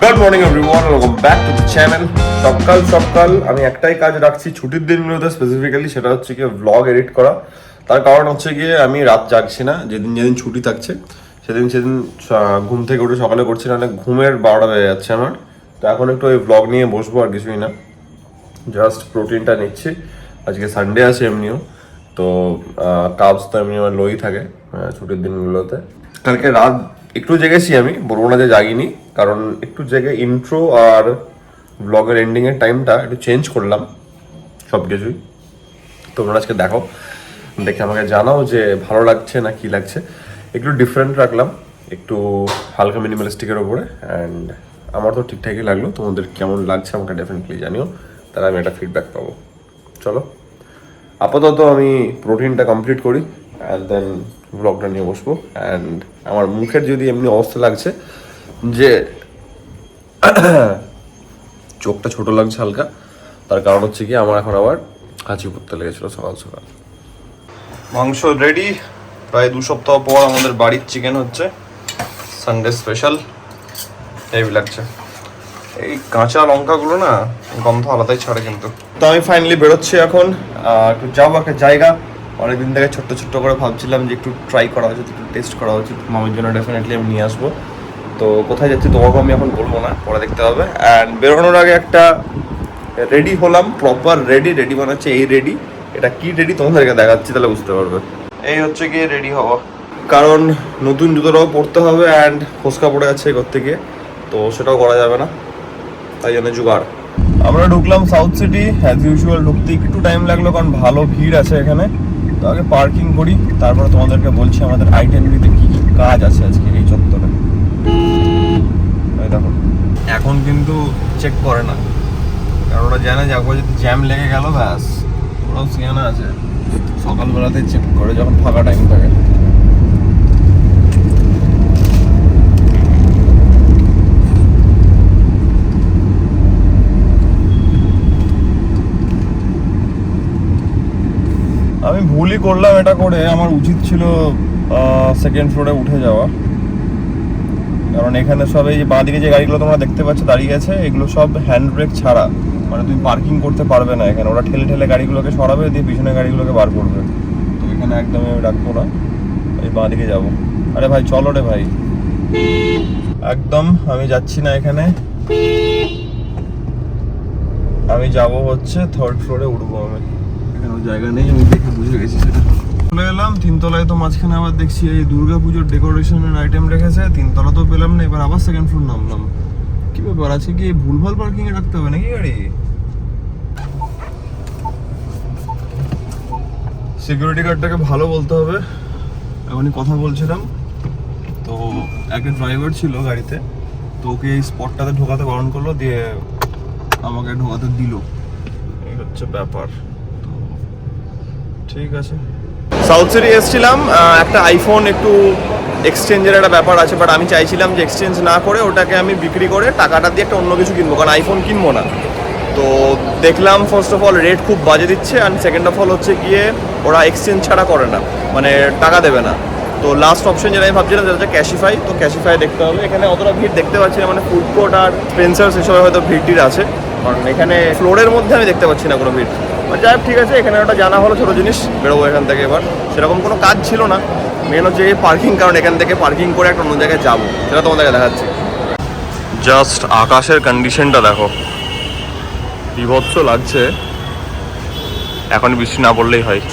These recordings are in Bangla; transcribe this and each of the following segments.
Good morning everyone, welcome back to the channel. সকাল সকাল আমি একটাই কাজ রাখছি ছুটির দিনগুলোতে স্পেসিফিক্যালি, সেটা হচ্ছে গিয়ে ভ্লগ এডিট করা। তার কারণ হচ্ছে গিয়ে আমি রাত জাগছি না, যেদিন যেদিন ছুটি থাকছে সেদিন ঘুম থেকে উঠে সকালে করছি, না ঘুমের 12টা বেজে যাচ্ছে আমার। তো এখন একটু ওই ভ্লগ নিয়ে বসবো, আর কিছুই না, জাস্ট প্রোটিনটা নিচ্ছি। আজকে সানডে আছে এমনিও, তো কাবস তো এমনি আমার লোই থাকে ছুটির দিনগুলোতে। কালকে রাত একটু জেগেছি, আমি বলবো না যে জাগিনি, কারণ একটু জেগে ইন্ট্রো আর ব্লগের এন্ডিংয়ের টাইমটা একটু চেঞ্জ করলাম সব কিছুই। তোমরা আজকে দেখো, দেখে আমাকে জানাও যে ভালো লাগছে না কি লাগছে। একটু ডিফারেন্ট রাখলাম, একটু হালকা মিনিমালিস্টিকের ওপরে, অ্যান্ড আমার তো ঠিকঠাকই লাগলো। তোমাদের কেমন লাগছে আমাকে ডেফিনেটলি জানিও, তাহলে আমি একটা ফিডব্যাক পাবো। চলো আপাতত আমি প্রোটিনটা কমপ্লিট করি, অ্যান্ড দেন ব্লগটা নিয়ে বসবো। অ্যান্ড আমার মুখের যদি এমনি অবস্থা লাগছে যে চোখটা ছোট লাগছে হালকা, তার কারণ হচ্ছে কি আমার এখন আবার হাঁচি পড়তে লেগেছিলো সকাল সকাল। মাংস রেডি, প্রায় 2 সপ্তাহ পর আমাদের বাড়ির চিকেন হচ্ছে, সানডে স্পেশাল। হেভি লাগছে, এই কাঁচা লঙ্কাগুলো না গন্ধ আলাদাই ছাড়ে কিন্তু। তো আমি ফাইনালি বেরোচ্ছি এখন, একটু যাবো একটা জায়গা। অনেকদিন থেকে ছোট্ট ছোট্ট করে ভাবছিলাম যে একটু ট্রাই করা উচিত, একটু টেস্ট করা উচিত। মামির জন্য ডেফিনেটলি আমি নিয়ে আসবো। তো কোথায় যাচ্ছি তোমাকে আমি এখন বলবো না, পরে দেখতে হবে। অ্যান্ড বেরোনোর আগে একটা রেডি হলাম, প্রপার রেডি বানাচ্ছে এই রেডি। এটা কি রেডি তোমাদেরকে দেখাচ্ছি, তাহলে বুঝতে পারবে। এই হচ্ছে গিয়ে রেডি হওয়া, কারণ নতুন জুতোটাও পরতে হবে, অ্যান্ড ফোসকা পড়ে যাচ্ছে করতে গিয়ে, তো সেটাও করা যাবে না, তাই জন্য জোগাড়। আমরা ঢুকলাম সাউথ সিটি, অ্যাজ ইউজুয়াল ঢুকতে একটু টাইম লাগলো, কারণ ভালো ভিড় আছে এখানে। তো আগে পার্কিং করি, তারপরে তোমাদেরকে বলছি আমাদের আইটেমটিতে কী কী কাজ আছে আজকে এই চত্বরে। দেখো এখন কিন্তু চেক করে না, কারণ ওরা জানে যে একবার যদি জ্যাম লেগে গেল ব্যাস, ওরাও সিয়ানা আছে, সকালবেলাতে চেক করে যখন ফাঁকা টাইম থাকে। আমি ভুলই করলাম এটা করে, আমার উচিত ছিল সেকেন্ড ফ্লোরে উঠে যাওয়া, কারণ এখানে সব এই যে বাঁদিকে যে গাড়িগুলো তোমরা দেখতে পাচ্ছ দাঁড়িয়ে গেছে, এগুলো সব হ্যান্ড ব্রেক ছাড়া, মানে তুমি পার্কিং করতে পারবে না এখানে। ওরা ঠেলে ঠেলে গাড়িগুলোকে সরাবে, দিয়ে পিছনে গাড়িগুলোকে বার করবে। তো এখানে একদমই আমি রাখবো না, এই বাঁদিকে যাবো। আরে ভাই চলো রে ভাই, একদম আমি যাচ্ছি না এখানে, আমি যাব হচ্ছে থার্ড ফ্লোরে উঠবো। আমি এখানে জায়গা নেই, আমি দেখে বুঝে গেছি সেটা। চলে এলাম 3 তলায়, তো মাঝখানে আবার দেখছি এই দুর্গা পুজোর ডেকোরেশনের আইটেম রেখেছে। 3 তলা তো পেলাম না, এবার আবার সেকেন্ড ফ্লোর নামলাম। কি ব্যাপার আছে, কি ভুলভাল পার্কিং এ রাখতে হবে নাকি গাড়ি? সিকিউরিটি গার্ডটাকে ভালো বলতে হবে। এখনই কথা বলছিলাম, তো একটা ড্রাইভার ছিল গাড়িতে, তো ওকে এই স্পটটাতে ঢোকাতে বারণ করলো, দিয়ে আমাকে ঢোকাতে দিল। এই হচ্ছে ব্যাপার। তো ঠিক আছে, সাউথ সিটি এসেছিলাম, একটা আইফোন একটু এক্সচেঞ্জের একটা ব্যাপার আছে, বাট আমি চাইছিলাম যে এক্সচেঞ্জ না করে ওটাকে আমি বিক্রি করে টাকাটা দিয়ে একটা অন্য কিছু কিনবো, কারণ আইফোন কিনবো না। তো দেখলাম ফার্স্ট অফ অল রেট খুব বাজে দিচ্ছে, অ্যান্ড সেকেন্ড অফ অল হচ্ছে গিয়ে ওরা এক্সচেঞ্জ ছাড়া করে না, মানে টাকা দেবে না। তো লাস্ট অপশন যেটা আমি ভাবছিলাম সেটা হচ্ছে ক্যাশিফাই। তো ক্যাশিফাই দেখতে হবে, এখানে অতটা ভিড় দেখতে পাচ্ছি না, মানে ফুড কোর্ট আর স্পেন্সার্স এসবে হয়তো ভিড় আছে, কারণ এখানে ফ্লোরের মধ্যে আমি দেখতে পাচ্ছি না কোনো ভিড়। যাই হোক, ঠিক আছে, এখানে ওটা জানা হলো, ছোটো জিনিস। বেরোবো এখান থেকে, এবার সেরকম কোনো কাজ ছিল না, মেন হচ্ছে এই পার্কিং, কারণ এখান থেকে পার্কিং করে একটা অন্য জায়গায় যাবো, সেটা তোমাদেরকে দেখাচ্ছি। জাস্ট আকাশের কন্ডিশনটা দেখো, বিভৎস লাগছে, এখন বৃষ্টি না পড়লেই হয়।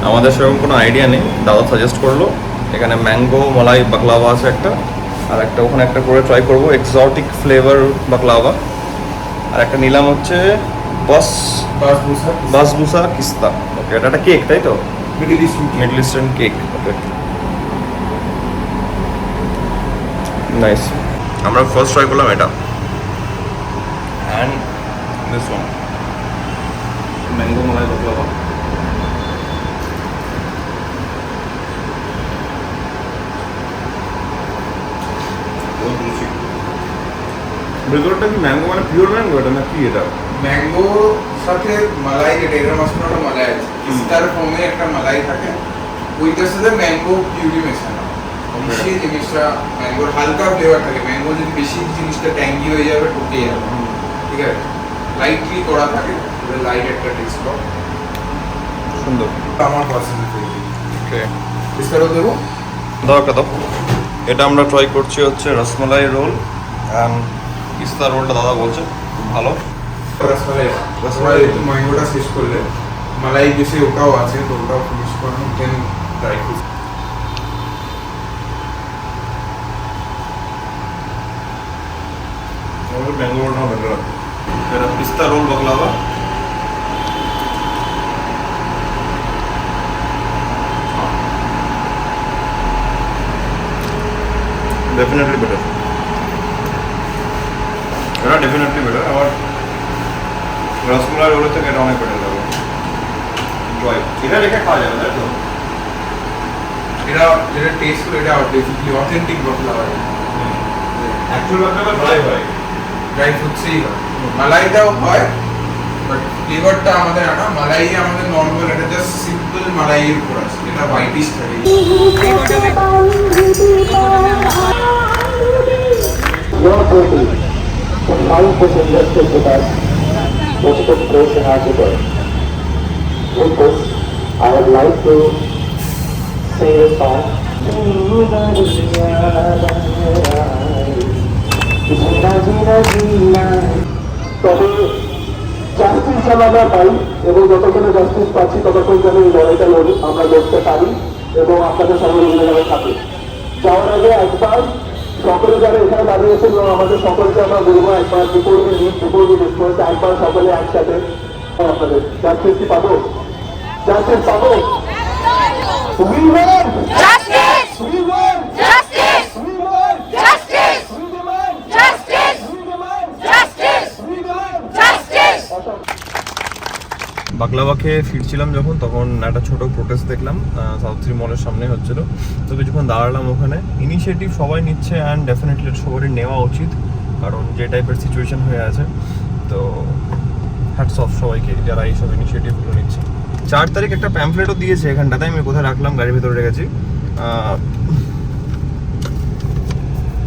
আমাদের সেরকম কোনো আইডিয়া নেই, দাদা সাজেস্ট করলো এখানে ম্যাঙ্গো মালাই বাকলাওয়া আছে একটা, আর একটা ওখানে একটা করে ট্রাই করবো এক্সোটিক ফ্লেভার বাকলাওয়া, আর একটা নিলাম হচ্ছে বাসবুসা কিস্তা। ওকে, এটা একটা কেক তাই তো, মিডল ইস্টার্ন কেক। ওকে, নাইস। আমরা ফার্স্ট ট্রাই করলাম এটা, and this one mango malai baklava. ভেতরটা কি ম্যাঙ্গো মানে পিওর ম্যাঙ্গো এটা না কি এটা? ম্যাঙ্গো সাথে মালাই, যেটা এটার মাঝখানে একটা মালাই আছে, পিস্তার ফর্মে একটা মালাই থাকে, ওইটার সাথে ম্যাঙ্গো পিউরি মেশানো, মিশিয়ে জিনিসটা ম্যাঙ্গোর হালকা ফ্লেভার থাকে। ম্যাঙ্গো যদি বেশি জিনিসটা ট্যাঙ্গি হয়ে যাবে, ঠকে যাবে, ঠিক আছে? লাইটলি করা থাকে, লাইট একটা টেস্ট পাও, সুন্দর। আমার পার্সোনাল ফেভারিট। ওকে, পিস্তারও দেবো, দাও একটা দাও। এটা আমরা ট্রাই করছি হচ্ছে রসমালাই রোল অ্যান্ড পিস্তা রোলটা দাদা বলছে খুব ভালো। রসমালাই একটু ম্যাঙ্গোটা শেষ করলে মালাই বেশি ওটাও আছে, তো ওটাও ফিনিশ করানো, দেন ড্রাই ফ্রুট। ম্যাঙ্গো রোলটা বেটার। এটা পিস্তা রোল বাকলাওয়া। ডেফিনেটলি বেটার, এটা ডেফিনেটলি বেটার। আমার রসমালাই রোলের থেকে এটা অনেক বেটার লাগে। এটা রেখে খাওয়া যাবে তাই তো? এটা যেটা টেস্ট করে, এটা basically authentic baklava, actual baklava dry হয়, ড্রাই ফ্রুটসেই হয়, মালাইটাও হয়, বাট ফ্লেভারটা আমাদের আনা মালাই আমাদের নর্মাল, এটা জাস্ট সিম্পল মালাইয়ের উপর আছে, যেটা হোয়াইটিশ থাকে। Your duty to find this invested with us, which took place in our today. With this, I would like to sing a song. তবে জাস্টিস আমরা পাই, এবং যতক্ষণে জাস্টিস পাচ্ছি ততক্ষণ যেন এই লড়াইটা আমরা লড়তে পারি এবং আপনাদের সঙ্গে মিলে থাকি। যাওয়ার আগে একবার সকলে যারা এখানে দাঁড়িয়েছেন আমাদের সকলকে আমরা বলবো একবার বিপরীত একবার সকলে একসাথে আপনাদের জাস্টিস কি পাবো? জাস্টিস পাবো? We want justice! We want justice! We want justice! We demand justice! We demand justice! We demand justice! Baklava খেয়ে ফিরছিলাম যখন, তখন একটা ছোট প্রোটেস্ট দেখলাম সাউথ থ্রি মলের সামনে হচ্ছিল। তো কিছুক্ষণ দাঁড়ালাম ওখানে। ইনিশিয়েটিভ সবাই নিচ্ছে অ্যান্ড ডেফিনেটলি সবারই নেওয়া উচিত, কারণ যে টাইপের সিচুয়েশন হয়ে আছে। তো হ্যাটস অফ সবাইকে যারা এইসব ইনিশিয়েটিভগুলো নিচ্ছে। 4 তারিখ একটা প্যাম্পলেটও দিয়েছে এখানটাতে, আমি কোথায় রাখলাম, গাড়ির ভিতরে রেখেছি।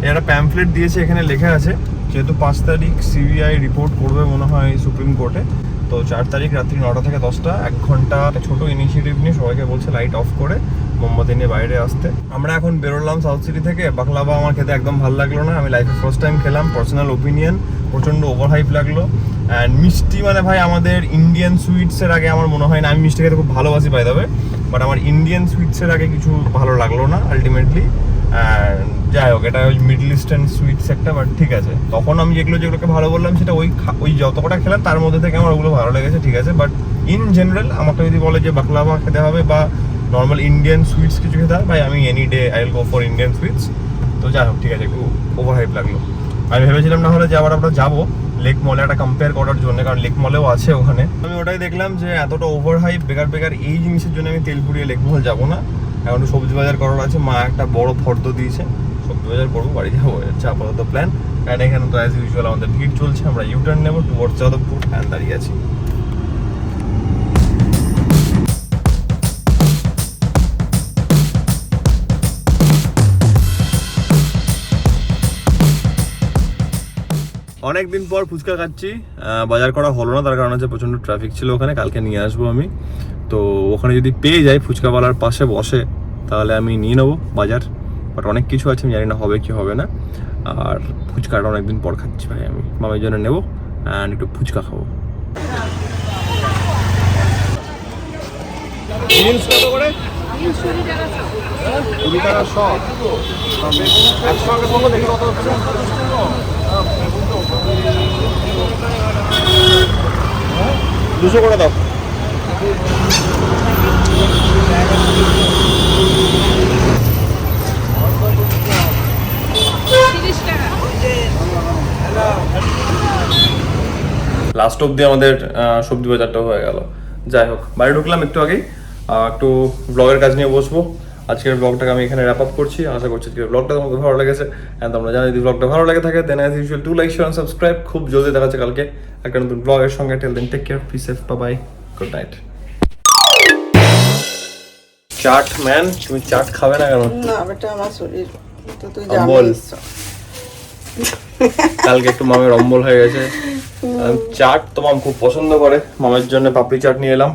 একটা প্যাম্পলেট দিয়েছে, এখানে লেখা আছে যেহেতু 5 তারিখ সিবিআই রিপোর্ট করবে মনে হয় সুপ্রিম কোর্টে, তো 4 তারিখ রাত্রি 9টা থেকে 10টা 1 ঘন্টা ছোট ইনিশিয়েটিভ নিয়ে সবাইকে বলছে লাইট অফ করে মোমবাতি নিয়ে বাইরে আসতে। আমরা এখন বেরোলাম সাউথ সিটি থেকে। বাকলাওয়া আমার খেতে একদম ভালো লাগলো না, আমি লাইফে ফার্স্ট টাইম খেলাম, পার্সোনাল ওপিনিয়ন, প্রচণ্ড ওভার হাইপ লাগলো। অ্যান্ড মিষ্টি মানে ভাই আমাদের ইন্ডিয়ান সুইটসের আগে আমার মনে হয় না, আমি মিষ্টি খেতে খুব ভালোবাসি বাই দ্য ওয়ে, বাট আমার ইন্ডিয়ান সুইটসের আগে কিছু ভালো লাগলো না আলটিমেটলি। অ্যান্ড যাই হোক, এটা ওই মিডল ইস্টার্ন সুইটস একটা, বাট ঠিক আছে। তখন আমি যেগুলোকে ভালো বললাম সেটা ওই যতটা খেলাম তার মধ্যে থেকে আমার ওগুলো ভালো লেগেছে, ঠিক আছে। বাট ইন জেনারেল আমাকে যদি বলে যে বাকলাওয়া খেতে হবে বা নর্মাল ইন্ডিয়ান সুইটস কিছু খেতে হবে, ভাই আমি any day I will go for Indian sweets. তো যাই হোক, ঠিক আছে, একটু ওভার হাইপ লাগলো। আমি ভেবেছিলাম না হলে যে আবার আমরা যাবো লেক মলে একটা কম্পেয়ার করার জন্য, কারণ লেক মলেও আছে ওখানে। আমি ওটাই দেখলাম যে এতটা ওভার হাইপ বেকার এই জিনিসের জন্য আমি তেল পুড়িয়ে লেক মল যাবো না। এখন সবজি বাজার করার আছে, মা একটা বড় ফর্দ দিয়েছে, সবজি বাজার করবো, বাড়ি যাবো, হচ্ছে আপাতত প্ল্যান। অ্যান্ড এখানে তো অ্যাজ ইউজুয়াল আমাদের ভিড় চলছে, আমরা ইউটার্ন নেবো টুয়ার্ডস যাদবপুর, অ্যান্ড দাঁড়িয়ে আছি। অনেকদিন পর ফুচকা খাচ্ছি, বাজার করা হলো না, তার কারণ হচ্ছে প্রচণ্ড ট্রাফিক ছিল ওখানে, কালকে নিয়ে আসবো আমি। তো ওখানে যদি পেয়ে যাই ফুচকাওয়ালার পাশে বসে, তাহলে আমি নিয়ে নেবো বাজার, বাট অনেক কিছু আছে আমি জানি না হবে কি হবে না। আর ফুচকাটা অনেকদিন পর খাচ্ছি ভাই, আমি মামের জন্য নেবো অ্যান্ড একটু ফুচকা খাবো। কত করে? 20 টাকা শট, একসঙ্গে বলবো দেখি কত হচ্ছে। 200 করে দাও। লাস্ট অব্দি আমাদের সবজি বাজারটা হয়ে গেল। যাই হোক, বাড়ি ঢুকলাম একটু আগেই, একটু ব্লগের কাজ নিয়ে বসবো। আজকের ব্লগটাকে আমি এখানে র্যাপ আপ করছি। আশা করছি আজকের ব্লগটা তোমাদের ভালো লেগেছে। অ্যান্ড তোমরা জানো যদি ব্লগটা ভালো লেগে থাকে then as usual do like share subscribe. খুব জলদি দেখা যাচ্ছে কালকে একটা নতুন ব্লগের সঙ্গে। Till then take care, be safe, bye, good night. Chaat man, তুমি চাট খাবে না কেন? না বেটা আমার শরীর তো তুই অম্বল। জানিস। কালকে একটু মামের অম্বল হয়ে গেছে। চাট তো মাম খুব পছন্দ করে, মামের জন্য পাপড়ি চাট নিয়ে এলাম।